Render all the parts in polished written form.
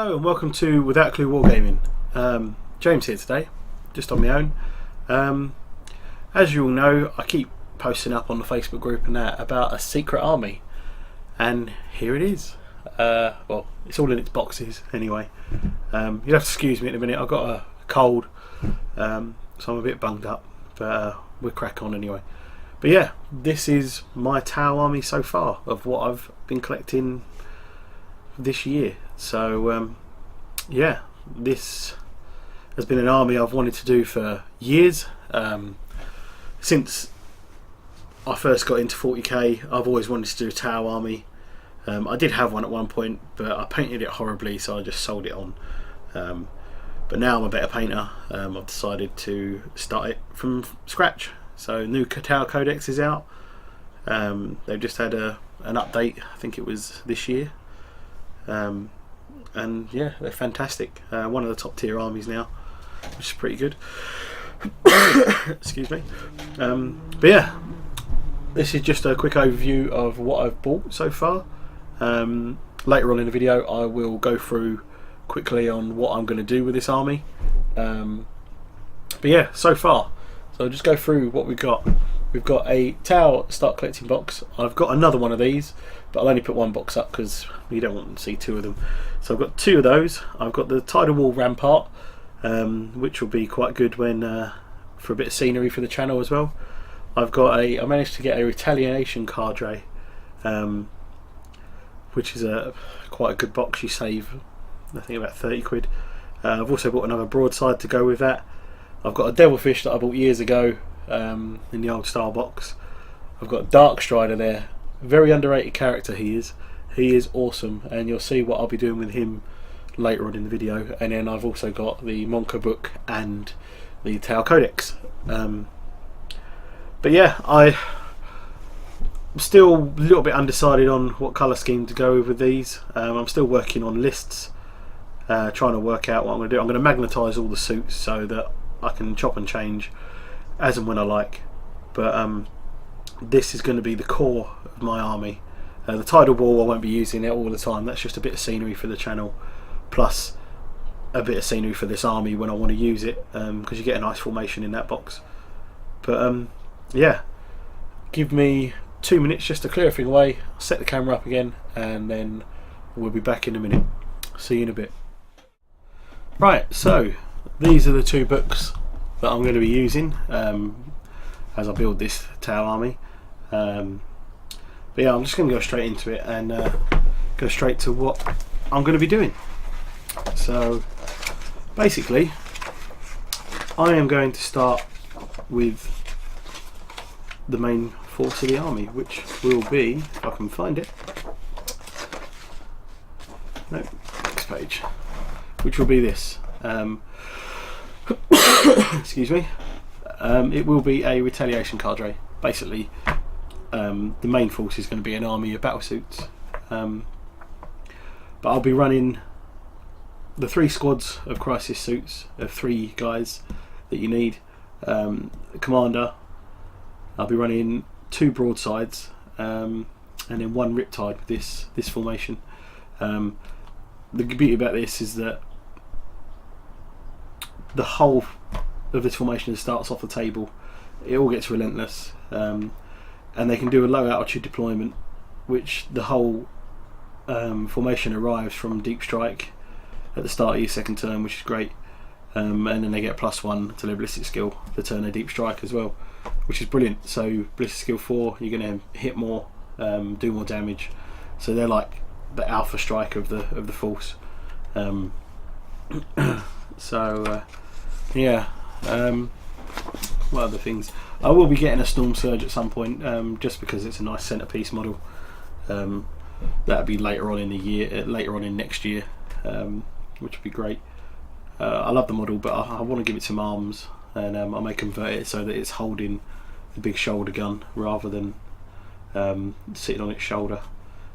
Hello and welcome to Without Clue Wargaming. James here today, just on my own. As you all know, I keep posting up on the Facebook group and that about a secret army, and here it is. Well, it's all in its boxes anyway. You'll have to excuse me in a minute, I've got a cold, so I'm a bit bunged up, but we'll crack on anyway. But yeah, this is my Tau army so far of what I've been collecting this year. So yeah, this has been an army I've wanted to do for years. Since I first got into 40k, I've always wanted to do a Tau army. I did have one at one point, but I painted it horribly, so I just sold it on. But now I'm a better painter. I've decided to start it from scratch. So new Tau Codex is out. They've just had an update, I think it was this year. And yeah, they're fantastic. One of the top tier armies now, which is pretty good. Excuse me. But yeah, this is just a quick overview of what I've bought so far. Later on in the video I will go through quickly on what I'm going to do with this army. But yeah, so far, so I'll just go through what we've got. We've got a Tau Start Collecting box. I've got another one of these, but I'll only put one box up because you don't want to see two of them. So I've got two of those. I've got the Tidal Wall Rampart, which will be quite good when for a bit of scenery for the channel as well. I've got I managed to get a Retaliation Cadre, which is quite a good box. You save, I think, about 30 quid. I've also bought another broadside to go with that. I've got a Devilfish that I bought years ago in the old style box. I've got Dark Strider there. Very underrated character he is. He is awesome, and you'll see what I'll be doing with him later on in the video. And then I've also got the Monka book and the Tau Codex. But yeah, I'm still a little bit undecided on what colour scheme to go with these. I'm still working on lists, trying to work out what I'm going to do. I'm going to magnetise all the suits so that I can chop and change as and when I like. But this is going to be the core of my army. The Tidal Wall, I won't be using it all the time. That's just a bit of scenery for the channel, plus a bit of scenery for this army when I want to use it, because you get a nice formation in that box. But yeah, give me 2 minutes just to clear everything away, set the camera up again, and then we'll be back in a minute. See you in a bit. Right, so these are the two books that I'm going to be using as I build this Tau army. But yeah, I'm just going to go straight into it and go straight to what I'm going to be doing. So basically, I am going to start with the main force of the army, which will be, if I can find it, no, next page, which will be this. Excuse me. It will be a Retaliation Cadre. Basically, the main force is going to be an army of battlesuits, but I'll be running the 3 squads of crisis suits of 3 guys that you need. The commander, I'll be running 2 broadsides, and then 1 Riptide with this formation. The beauty about this is that the whole of this formation starts off the table. It all gets relentless, and they can do a low altitude deployment, which the whole formation arrives from Deep Strike at the start of your second turn, which is great. And then they get +1 to their ballistic skill the turn they Deep Strike as well, which is brilliant. So ballistic skill 4, you're going to hit more, do more damage. So they're like the alpha strike of the force. So yeah, what other things? I will be getting a Storm Surge at some point, just because it's a nice centerpiece model. That'll be later on in the year, later on in next year, which would be great. I love the model, but I want to give it some arms, and I may convert it so that it's holding the big shoulder gun rather than sitting on its shoulder,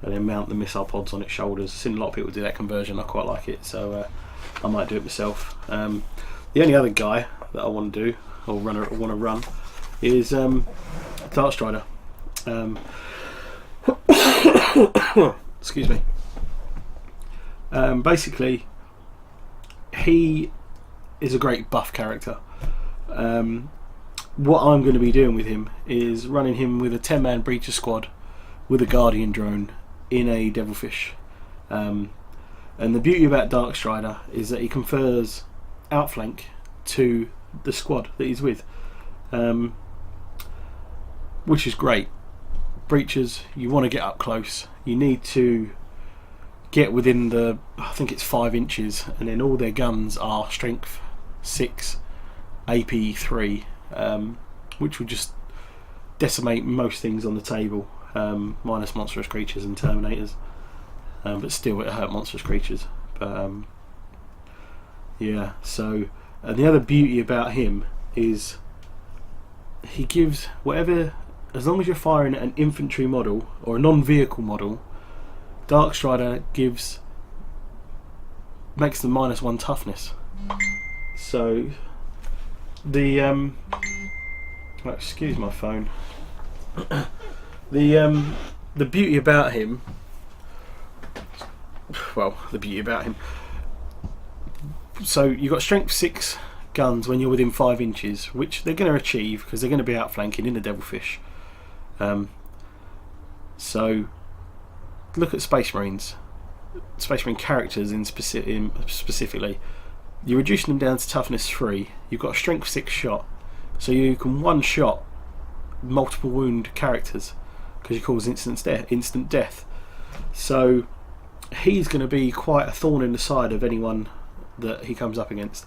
and then mount the missile pods on its shoulders. I've seen a lot of people do that conversion. I quite like it, so I might do it myself. The only other guy that I want to do, or want to run, is Dark Strider. Excuse me. Basically, he is a great buff character. What I'm going to be doing with him is running him with a 10-man breacher squad with a guardian drone in a devilfish. And the beauty about Darkstrider is that he confers outflank to the squad that he's with, which is great. Breachers, you want to get up close. You need to get within the, I think it's 5 inches, and then all their guns are strength 6, AP 3, which would just decimate most things on the table, minus monstrous creatures and terminators. But still, it hurt monstrous creatures. But yeah. So, and the other beauty about him is he gives whatever, as long as you're firing at an infantry model or a non-vehicle model, Darkstrider makes them -1 toughness. So the excuse my phone. The beauty about him. Well, the beauty about him. So you've got strength 6 guns when you're within 5 inches, which they're going to achieve because they're going to be outflanking in the devilfish. So look at Space Marines, Space Marine characters specifically. You're reducing them down to toughness 3. You've got a strength 6 shot, so you can one-shot multiple wound characters because you cause instant death. So he's going to be quite a thorn in the side of anyone that he comes up against.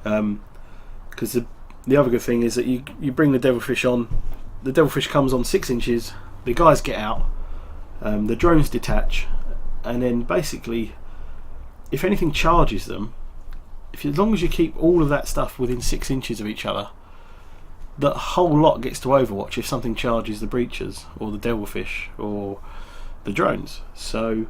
Because the other good thing is that you bring the devilfish on. The devilfish comes on 6 inches. The guys get out. The drones detach, and then basically, if anything charges them, as long as you keep all of that stuff within 6 inches of each other, the whole lot gets to Overwatch if something charges the breachers or the devilfish or the drones. So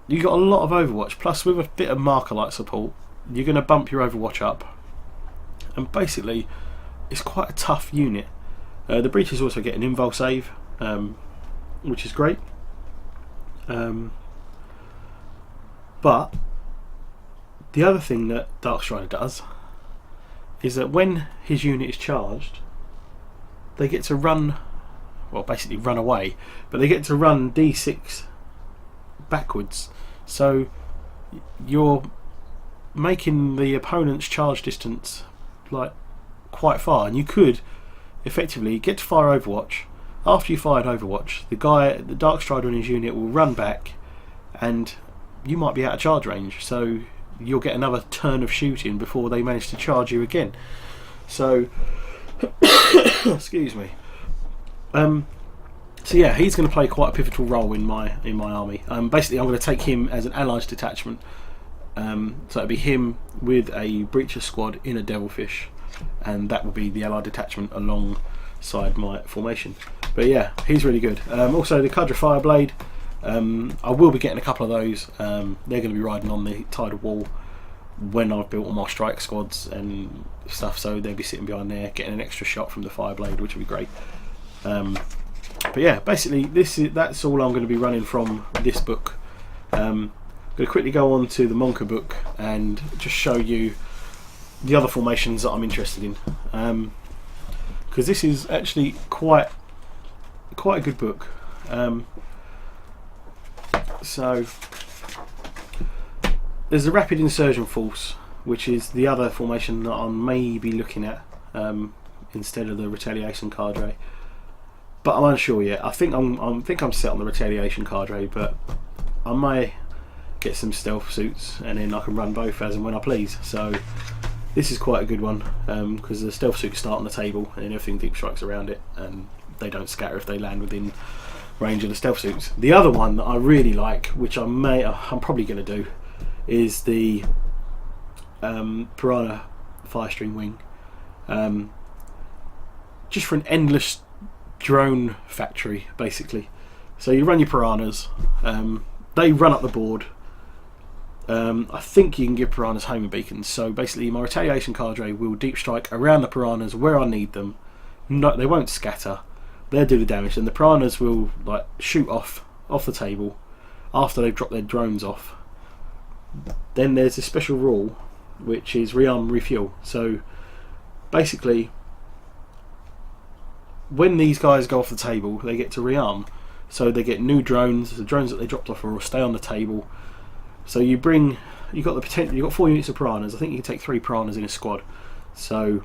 you got a lot of Overwatch, plus with a bit of marker light support, you're going to bump your Overwatch up, and basically it's quite a tough unit. The breachers also get an invul save, which is great, but the other thing that Darkstrider does is that when his unit is charged, they get to run, well, basically run away, but they get to run D6 backwards. So you're making the opponent's charge distance like quite far, and you could effectively get to fire Overwatch. After you fired Overwatch, the Darkstrider and his unit will run back, and you might be out of charge range. So you'll get another turn of shooting before they manage to charge you again. So, excuse me. So yeah, he's going to play quite a pivotal role in my army. Basically, I'm going to take him as an allies detachment. So it'll be him with a breacher squad in a devilfish, and that will be the allied detachment alongside my formation. But yeah, he's really good. Also, the Kudra Fireblade. I will be getting a couple of those. They're going to be riding on the tidal wall when I've built all my strike squads and stuff, so they'll be sitting behind there getting an extra shot from the Fireblade, which will be great. But yeah, basically that's all I'm going to be running from this book. I'm going to quickly go on to the Monka book and just show you the other formations that I'm interested in, because this is actually quite a good book. So there's the Rapid Insurgent Force, which is the other formation that I may be looking at instead of the Retaliation Cadre, but I'm unsure yet. I think I'm set on the Retaliation Cadre, but I may get some stealth suits and then I can run both as and when I please. So this is quite a good one, because the stealth suits start on the table and everything deep strikes around it, and they don't scatter if they land within range of the stealth suits. The other one that I really like, which I'm probably going to do, is the Piranha Firestring Wing, just for an endless drone factory basically. So you run your piranhas, they run up the board. I think you can give piranhas homing beacons, so basically my Retaliation Cadre will deep strike around the piranhas where I need them. No, they won't scatter, they'll do the damage, and the piranhas will like shoot off the table after they've dropped their drones off. Then there's a special rule which is rearm refuel. So basically, when these guys go off the table, they get to rearm. So they get new drones. The drones that they dropped off will stay on the table. So you've got the potential. You've got 4 units of piranhas. I think you can take 3 piranhas in a squad. So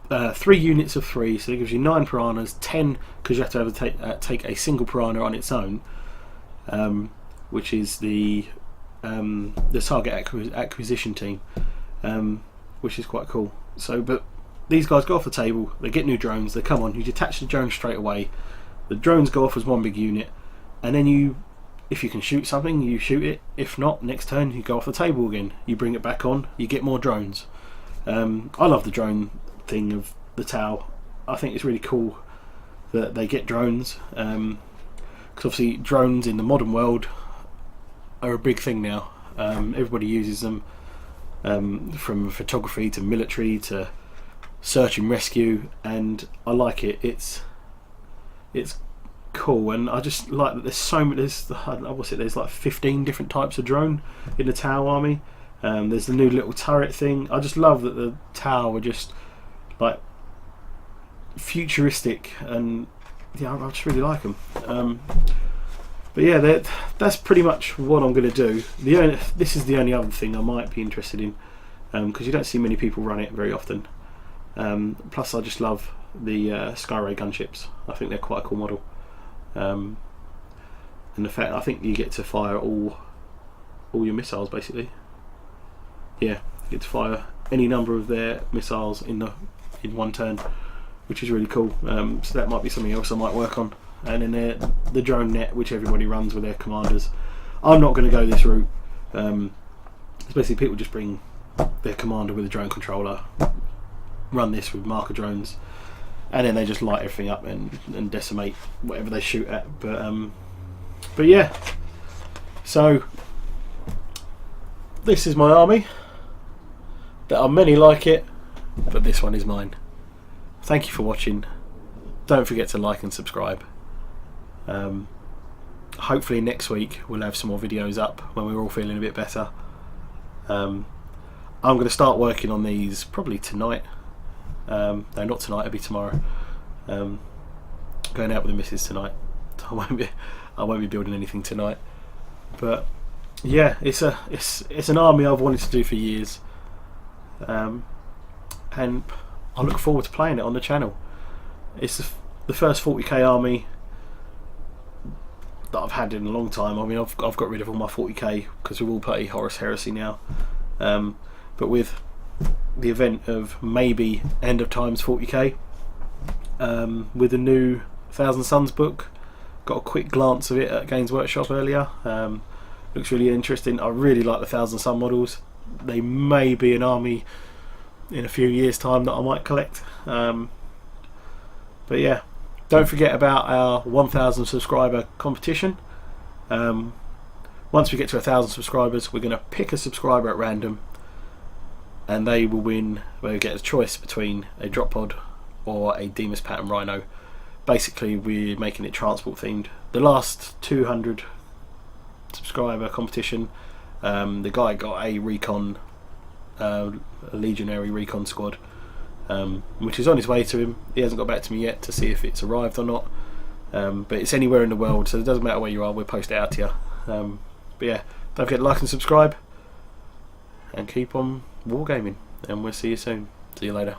3 units of 3. So it gives you 9 piranhas, 10 because you have to take a single piranha on its own, which is the target acquisition team, which is quite cool. So, but these guys go off the table. They get new drones. They come on. You detach the drones straight away. The drones go off as one big unit, and then if you can shoot something, you shoot it. If not, next turn you go off the table again. You bring it back on. You get more drones. I love the drone thing of the Tau. I think it's really cool that they get drones, because obviously drones in the modern world are a big thing now. Everybody uses them, from photography to military to search and rescue, and I like it. It's cool, and I just like that there's so many. There's like 15 different types of drone in the Tau army. There's the new little turret thing. I just love that the Tau are just like futuristic, and yeah, I just really like them. But yeah, that's pretty much what I'm going to do. This is the only other thing I might be interested in, because you don't see many people run it very often. Plus, I just love the Skyray gunships. I think they're quite a cool model, and the fact I think you get to fire all your missiles basically. Yeah, you get to fire any number of their missiles in one turn, which is really cool. So that might be something else I might work on. And then the drone net, which everybody runs with their commanders. I'm not going to go this route. Basically, people just bring their commander with a drone controller, run this with marker drones, and then they just light everything up and decimate whatever they shoot at. But yeah, so this is my army. There are many like it, but this one is mine. Thank you for watching. Don't forget to like and subscribe. Hopefully next week we'll have some more videos up when we're all feeling a bit better. I'm going to start working on these probably tonight. No, not tonight, it'll be tomorrow. Going out with the missus tonight. I won't be building anything tonight. But yeah, it's an army I've wanted to do for years, and I look forward to playing it on the channel. It's the first 40k army that I've had in a long time. I mean, I've got rid of all my 40k because we all play Horus Heresy now. But with the event of maybe End of Times 40k, with the new 1000 Suns book, got a quick glance of it at Games Workshop earlier. Looks really interesting. I really like the 1000 Sun models. They may be an army in a few years' time that I might collect. But yeah, don't forget about our 1000 subscriber competition. Once we get to 1000 subscribers, we're going to pick a subscriber at random, and they will win. We'll get a choice between a drop pod or a Demas Pattern Rhino. Basically, we're making it transport themed. The last 200 subscriber competition, the guy got a recon, a legionary recon squad, which is on his way to him. He hasn't got back to me yet to see if it's arrived or not, but it's anywhere in the world, so it doesn't matter where you are, we'll post it out to you. But yeah, don't forget to like and subscribe, and keep on wargaming, and we'll see you soon. See you later.